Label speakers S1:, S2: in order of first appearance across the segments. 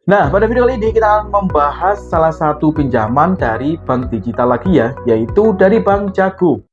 S1: Nah, pada video kali ini kita akan membahas salah satu pinjaman dari bank digital lagi ya, yaitu dari Bank Jago.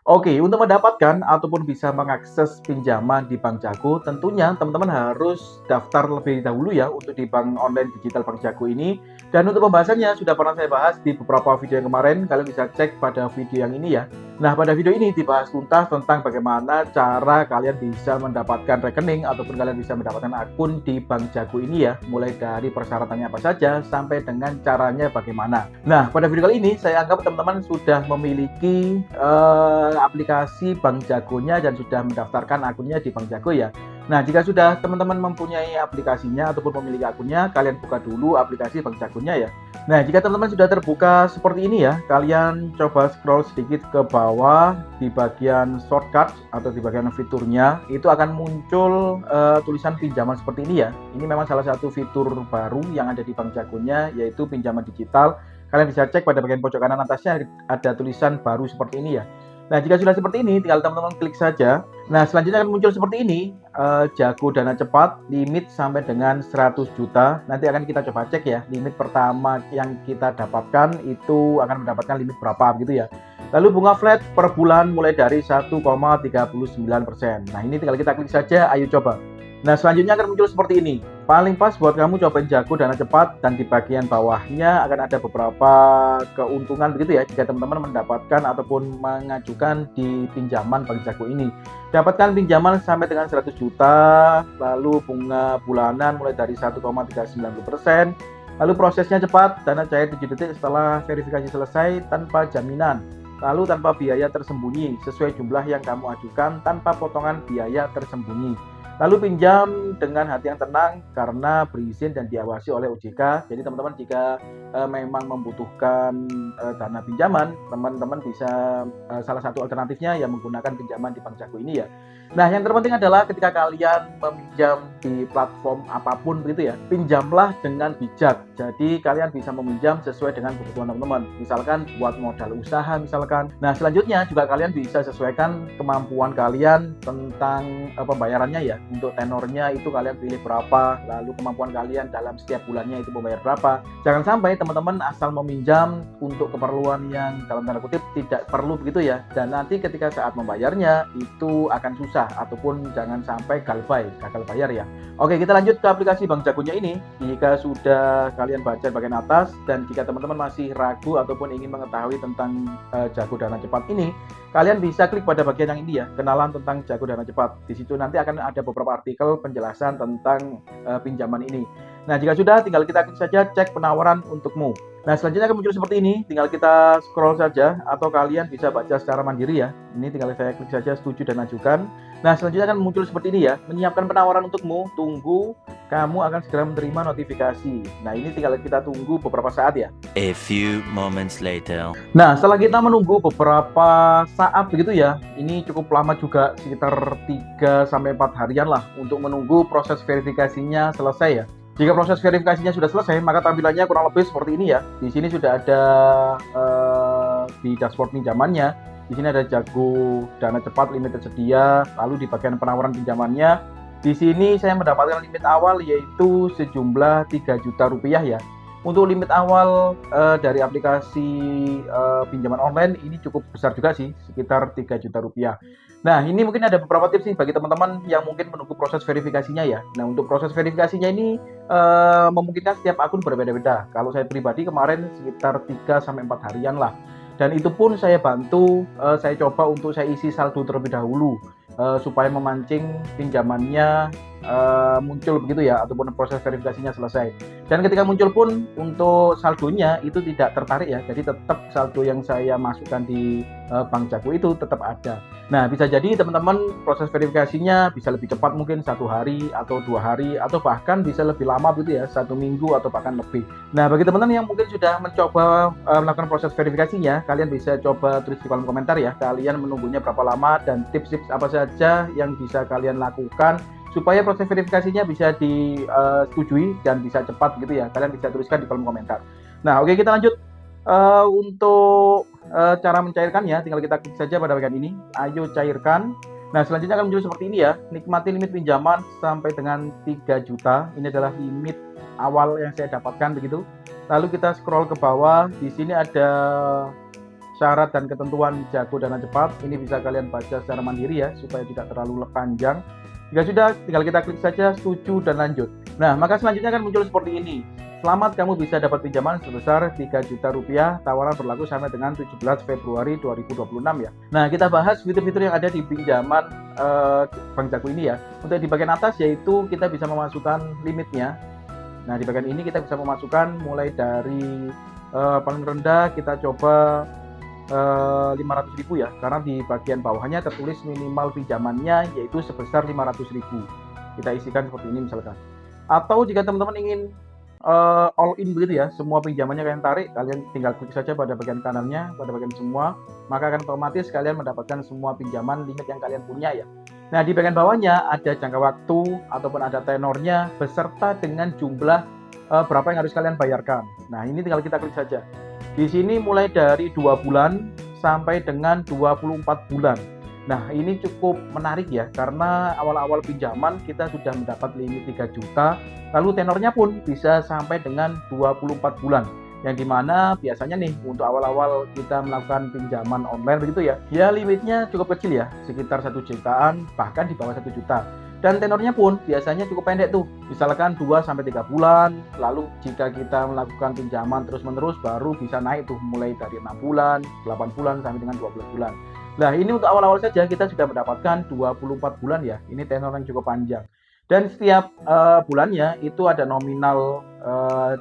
S1: Oke, untuk mendapatkan ataupun bisa mengakses pinjaman di Bank Jago, tentunya teman-teman harus daftar lebih dahulu ya untuk di bank online digital Bank Jago ini. Dan untuk pembahasannya sudah pernah saya bahas di beberapa video yang kemarin, kalian bisa cek pada video yang ini ya. Nah, pada video ini dibahas tuntas tentang bagaimana cara kalian bisa mendapatkan rekening ataupun kalian bisa mendapatkan akun di Bank Jago ini ya, mulai dari persyaratannya apa saja sampai dengan caranya bagaimana. Nah, pada video kali ini saya anggap teman-teman sudah memiliki aplikasi Bank Jagonya dan sudah mendaftarkan akunnya di Bank Jago ya. Nah, jika sudah teman-teman mempunyai aplikasinya ataupun memiliki akunnya, kalian buka dulu aplikasi Bank Jagonya ya. Nah, jika teman-teman sudah terbuka seperti ini ya, kalian coba scroll sedikit ke bawah di bagian shortcut atau di bagian fiturnya, itu akan muncul tulisan pinjaman seperti ini ya. Ini memang salah satu fitur baru yang ada di Bank Jagonya, yaitu pinjaman digital. Kalian bisa cek pada bagian pojok kanan atasnya ada tulisan baru seperti ini ya. Nah, jika sudah seperti ini, tinggal teman-teman klik saja. Nah, selanjutnya akan muncul seperti ini, Jago Dana Cepat, limit sampai dengan 100 juta. Nanti akan kita coba cek ya, limit pertama yang kita dapatkan itu akan mendapatkan limit berapa gitu ya. Lalu bunga flat per bulan mulai dari 1,39%. Nah, ini tinggal kita klik saja, ayo coba. Nah, selanjutnya akan muncul seperti ini. Paling pas buat kamu cobain Jago Dana Cepat, dan di bagian bawahnya akan ada beberapa keuntungan begitu ya jika teman-teman mendapatkan ataupun mengajukan di pinjaman Bank Jago ini. Dapatkan pinjaman sampai dengan 100 juta, lalu bunga bulanan mulai dari 1,390%, lalu prosesnya cepat, dana cair 7 detik setelah verifikasi selesai tanpa jaminan, lalu tanpa biaya tersembunyi sesuai jumlah yang kamu ajukan tanpa potongan biaya tersembunyi. Lalu pinjam dengan hati yang tenang karena berizin dan diawasi oleh OJK. Jadi teman-teman jika memang membutuhkan dana pinjaman, teman-teman bisa salah satu alternatifnya ya menggunakan pinjaman di Bank Jago ini ya. Nah, yang terpenting adalah ketika kalian meminjam di platform apapun begitu ya, pinjamlah dengan bijak. Jadi kalian bisa meminjam sesuai dengan kebutuhan teman-teman. Misalkan buat modal usaha misalkan. Nah, selanjutnya juga kalian bisa sesuaikan kemampuan kalian tentang pembayarannya ya. Untuk tenornya itu kalian pilih berapa, lalu kemampuan kalian dalam setiap bulannya itu membayar berapa. Jangan sampai teman-teman asal meminjam untuk keperluan yang dalam tanda kutip tidak perlu begitu ya. Dan nanti ketika saat membayarnya itu akan susah ataupun jangan sampai gagal bayar ya. Oke, kita lanjut ke aplikasi Bank Jagonya ini. Jika sudah kalian baca bagian atas dan jika teman-teman masih ragu ataupun ingin mengetahui tentang Jago Dana Cepat ini, kalian bisa klik pada bagian yang ini ya, kenalan tentang Jago Dana Cepat. Di situ nanti akan ada beberapa artikel penjelasan tentang pinjaman ini. Nah, jika sudah tinggal kita klik saja cek penawaran untukmu. Nah, selanjutnya akan muncul seperti ini, tinggal kita scroll saja atau kalian bisa baca secara mandiri ya. Ini tinggal saya klik saja setuju dan ajukan. Nah, selanjutnya akan muncul seperti ini ya, menyiapkan penawaran untukmu, tunggu, kamu akan segera menerima notifikasi. Nah, ini tinggal kita tunggu beberapa saat ya.
S2: A few moments later.
S1: Nah, setelah kita menunggu beberapa saat begitu ya, ini cukup lama juga, sekitar 3-4 harian lah untuk menunggu proses verifikasinya selesai ya. Jika proses verifikasinya sudah selesai, maka tampilannya kurang lebih seperti ini ya. Di sini sudah ada di dashboard pinjamannya. Di sini ada Jago Dana Cepat limit tersedia, lalu di bagian penawaran pinjamannya, di sini saya mendapatkan limit awal yaitu sejumlah 3 juta rupiah ya. Untuk limit awal dari aplikasi pinjaman online ini cukup besar juga sih, sekitar 3 juta rupiah. Nah, ini mungkin ada beberapa tips nih bagi teman-teman yang mungkin menunggu proses verifikasinya ya. Nah, untuk proses verifikasinya ini memungkinkan setiap akun berbeda-beda. Kalau saya pribadi kemarin sekitar 3-4 harian lah. Dan itu pun saya bantu, saya coba untuk saya isi saldo terlebih dahulu supaya memancing pinjamannya muncul begitu ya, ataupun proses verifikasinya selesai. Dan ketika muncul pun untuk saldonya itu tidak tertarik ya, jadi tetap saldo yang saya masukkan di Bank Jago itu tetap ada. Nah, bisa jadi teman-teman proses verifikasinya bisa lebih cepat, mungkin 1 hari atau 2 hari atau bahkan bisa lebih lama gitu ya, 1 minggu atau bahkan lebih. Nah, bagi teman-teman yang mungkin sudah mencoba melakukan proses verifikasinya, kalian bisa coba tulis di kolom komentar ya, kalian menunggunya berapa lama dan tips-tips apa saja yang bisa kalian lakukan supaya proses verifikasinya bisa disetujui dan bisa cepat gitu ya. Kalian bisa tuliskan di kolom komentar. Nah, oke, kita lanjut. Untuk cara mencairkannya tinggal kita klik saja pada bagian ini, ayo cairkan. Nah, selanjutnya akan muncul seperti ini ya. Nikmati limit pinjaman sampai dengan 3 juta. Ini adalah limit awal yang saya dapatkan begitu. Lalu kita scroll ke bawah. Di sini ada syarat dan ketentuan Jago Dana Cepat. Ini bisa kalian baca secara mandiri ya, supaya tidak terlalu panjang. Jika sudah, tinggal kita klik saja setuju dan lanjut. Nah, maka selanjutnya akan muncul seperti ini. Selamat, kamu bisa dapat pinjaman sebesar 3 juta rupiah. Tawaran berlaku sampai dengan 17 Februari 2026 ya. Nah, kita bahas fitur-fitur yang ada di pinjaman Bank Jago ini ya. Untuk di bagian atas yaitu kita bisa memasukkan limitnya. Nah, di bagian ini kita bisa memasukkan mulai dari paling rendah kita coba 500.000 ya, karena di bagian bawahnya tertulis minimal pinjamannya yaitu sebesar 500.000. Kita isikan seperti ini misalkan. Atau jika teman-teman ingin all in begitu ya, semua pinjamannya kalian tarik, kalian tinggal klik saja pada bagian kanannya, pada bagian semua, maka akan otomatis kalian mendapatkan semua pinjaman limit yang kalian punya ya. Nah, di bagian bawahnya ada jangka waktu ataupun ada tenornya beserta dengan jumlah berapa yang harus kalian bayarkan. Nah, ini tinggal kita klik saja. Di sini mulai dari 2 bulan sampai dengan 24 bulan. Nah, ini cukup menarik ya, karena awal-awal pinjaman kita sudah mendapat limit 3 juta, lalu tenornya pun bisa sampai dengan 24 bulan. Yang dimana biasanya nih, untuk awal-awal kita melakukan pinjaman online begitu ya limitnya cukup kecil ya, sekitar 1 jutaan, bahkan di bawah 1 juta. Dan tenornya pun biasanya cukup pendek tuh, misalkan 2-3 bulan, lalu jika kita melakukan pinjaman terus-menerus baru bisa naik tuh, mulai dari 6 bulan, 8 bulan, sampai dengan 12 bulan. Nah, ini untuk awal-awal saja kita sudah mendapatkan 24 bulan ya. Ini tenor yang cukup panjang. Dan setiap bulannya itu ada nominal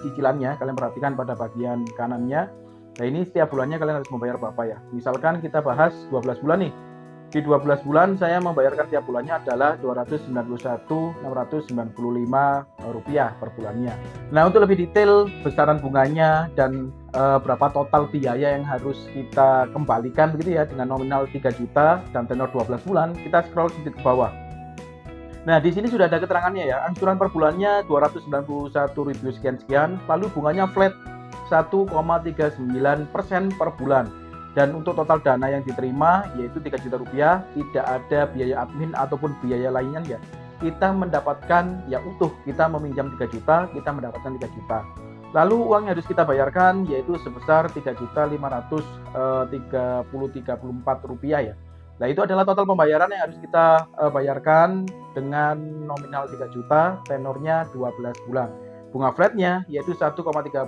S1: cicilannya. Kalian perhatikan pada bagian kanannya. Nah, ini setiap bulannya kalian harus membayar berapa ya. Misalkan kita bahas 12 bulan nih. Di 12 bulan saya membayarkan tiap bulannya adalah Rp291.695 per bulannya. Nah, untuk lebih detail besaran bunganya dan berapa total biaya yang harus kita kembalikan begitu ya, dengan nominal 3 juta dan tenor 12 bulan, kita scroll sedikit ke bawah. Nah, di sini sudah ada keterangannya ya. Angsuran per bulannya Rp291.000 sekian-sekian, lalu bunganya flat 1,39% per bulan. Dan untuk total dana yang diterima yaitu 3 juta rupiah, tidak ada biaya admin ataupun biaya lainnya ya. Kita mendapatkan ya utuh, kita meminjam 3 juta, kita mendapatkan 3 juta. Lalu uang yang harus kita bayarkan yaitu sebesar Rp3.534 ya. Nah, itu adalah total pembayaran yang harus kita bayarkan dengan nominal 3 juta, tenornya 12 bulan. Bunga flatnya yaitu 1,39%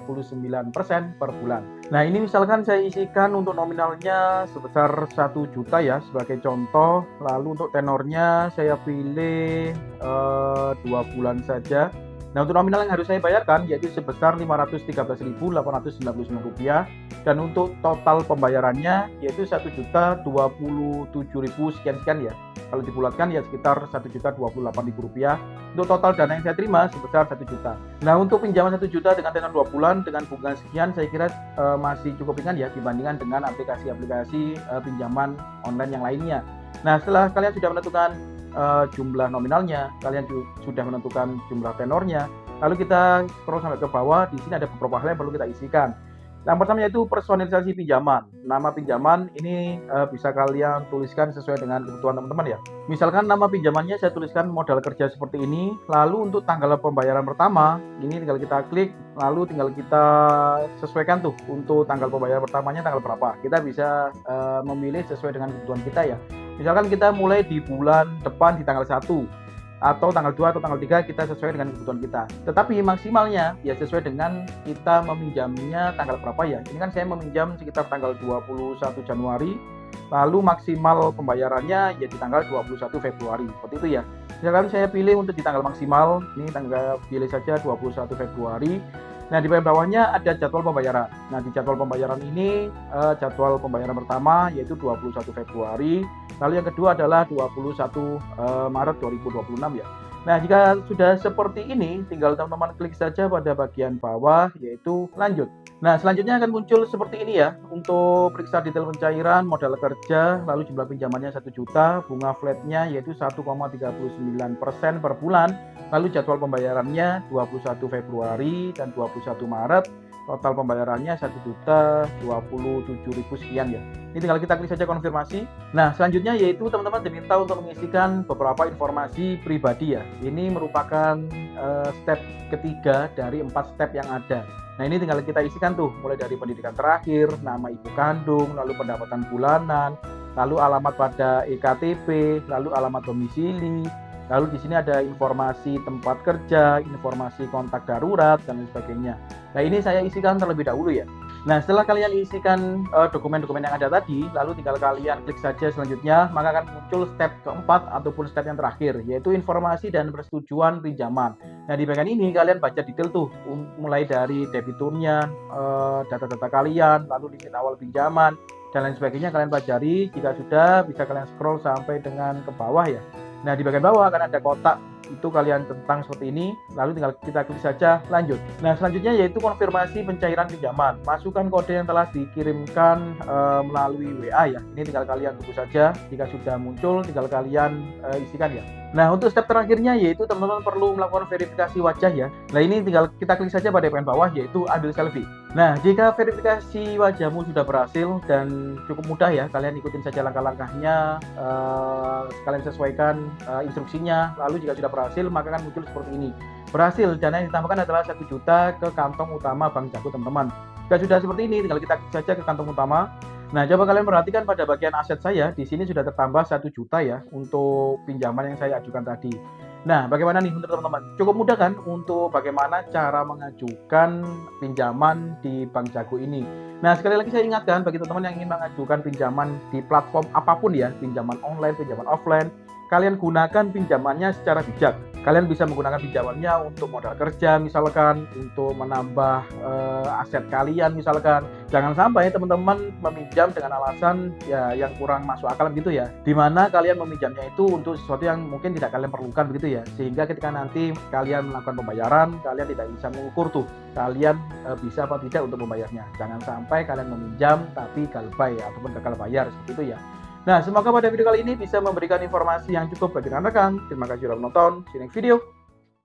S1: per bulan. Nah, ini misalkan saya isikan untuk nominalnya sebesar 1 juta ya sebagai contoh. Lalu untuk tenornya saya pilih 2 bulan saja. Nah, untuk nominal yang harus saya bayarkan yaitu sebesar Rp513.899 dan untuk total pembayarannya yaitu Rp1.027.000 sekian-sekian ya. Kalau dibulatkan ya sekitar Rp1.028.000. Untuk total dana yang saya terima sebesar 1 juta. Nah, untuk pinjaman 1 juta dengan tenor 2 bulan dengan bunga sekian saya kira masih cukup ringan ya dibandingkan dengan aplikasi-aplikasi pinjaman online yang lainnya. Nah, setelah kalian sudah menentukan jumlah nominalnya, kalian sudah menentukan jumlah tenornya, lalu kita scroll sampai ke bawah. Di sini ada beberapa hal yang perlu kita isikan. Yang pertama yaitu personalisasi pinjaman. Nama pinjaman ini bisa kalian tuliskan sesuai dengan kebutuhan teman-teman ya. Misalkan nama pinjamannya saya tuliskan modal kerja seperti ini. Lalu untuk tanggal pembayaran pertama, ini tinggal kita klik, lalu tinggal kita sesuaikan tuh untuk tanggal pembayaran pertamanya tanggal berapa. Kita bisa memilih sesuai dengan kebutuhan kita ya. Misalkan kita mulai di bulan depan di tanggal 1 atau tanggal 2 atau tanggal 3, kita sesuai dengan kebutuhan kita. Tetapi maksimalnya ya sesuai dengan kita meminjamnya tanggal berapa ya. Ini kan saya meminjam sekitar tanggal 21 Januari, lalu maksimal pembayarannya ya di tanggal 21 Februari. Seperti itu ya. Misalkan saya pilih untuk di tanggal maksimal, ini tanggal pilih saja 21 Februari. Nah, di bagian bawahnya ada jadwal pembayaran. Nah, di jadwal pembayaran ini jadwal pembayaran pertama yaitu 21 Februari, lalu yang kedua adalah 21 Maret 2026 ya. Nah, jika sudah seperti ini, tinggal teman-teman klik saja pada bagian bawah yaitu lanjut. Nah, selanjutnya akan muncul seperti ini ya. Untuk periksa detail pencairan, modal kerja, lalu jumlah pinjamannya 1 juta, bunga flatnya yaitu 1,39% per bulan. Lalu jadwal pembayarannya 21 Februari dan 21 Maret. total pembayarannya 1.027.000 sekian ya. Ini tinggal kita klik saja konfirmasi. Nah, selanjutnya yaitu teman-teman diminta untuk mengisikan beberapa informasi pribadi ya. Ini merupakan step ketiga dari 4 step yang ada. Nah, ini tinggal kita isikan tuh, mulai dari pendidikan terakhir, nama ibu kandung, lalu pendapatan bulanan, lalu alamat pada EKTP, lalu alamat domisili, lalu di sini ada informasi tempat kerja, informasi kontak darurat, dan lain sebagainya. Nah, ini saya isikan terlebih dahulu ya. Nah, setelah kalian isikan dokumen-dokumen yang ada tadi, lalu tinggal kalian klik saja selanjutnya, maka akan muncul step keempat ataupun step yang terakhir, yaitu informasi dan persetujuan pinjaman. Nah, di bagian ini kalian baca detail tuh, mulai dari debiturnya, data-data kalian, lalu limit awal pinjaman, dan lain sebagainya kalian pelajari. Jika sudah, bisa kalian scroll sampai dengan ke bawah ya. Nah, di bagian bawah akan ada kotak, itu kalian centang seperti ini, lalu tinggal kita klik saja lanjut. Nah, selanjutnya yaitu konfirmasi pencairan pinjaman. Masukkan kode yang telah dikirimkan melalui WA ya. Ini tinggal kalian tunggu saja, jika sudah muncul tinggal kalian isikan ya. Nah, untuk step terakhirnya yaitu teman-teman perlu melakukan verifikasi wajah ya. Nah, ini tinggal kita klik saja pada bagian bawah yaitu ambil selfie. Nah, jika verifikasi wajahmu sudah berhasil dan cukup mudah ya, kalian ikutin saja langkah-langkahnya, kalian sesuaikan instruksinya, lalu jika sudah berhasil maka akan muncul seperti ini. Berhasil, dana yang ditambahkan adalah 1 juta ke kantong utama Bank Jago teman-teman. Jika sudah seperti ini, tinggal kita klik saja ke kantong utama. Nah, coba kalian perhatikan pada bagian aset saya, di sini sudah tertambah 1 juta ya untuk pinjaman yang saya ajukan tadi. Nah, bagaimana nih untuk teman-teman? Cukup mudah kan untuk bagaimana cara mengajukan pinjaman di Bank Jago ini. Nah, sekali lagi saya ingatkan bagi teman-teman yang ingin mengajukan pinjaman di platform apapun ya, pinjaman online, pinjaman offline, kalian gunakan pinjamannya secara bijak. Kalian bisa menggunakan pinjamannya untuk modal kerja misalkan, untuk menambah aset kalian misalkan. Jangan sampai teman-teman meminjam dengan alasan ya yang kurang masuk akal gitu ya. Dimana kalian meminjamnya itu untuk sesuatu yang mungkin tidak kalian perlukan begitu ya. Sehingga ketika nanti kalian melakukan pembayaran, kalian tidak bisa mengukur tuh kalian bisa apa tidak untuk membayarnya. Jangan sampai kalian meminjam tapi galbay ataupun gagal bayar seperti itu ya. Nah, semoga pada video kali ini bisa memberikan informasi yang cukup bagi rekan-rekan. Terima kasih sudah menonton. See you next video.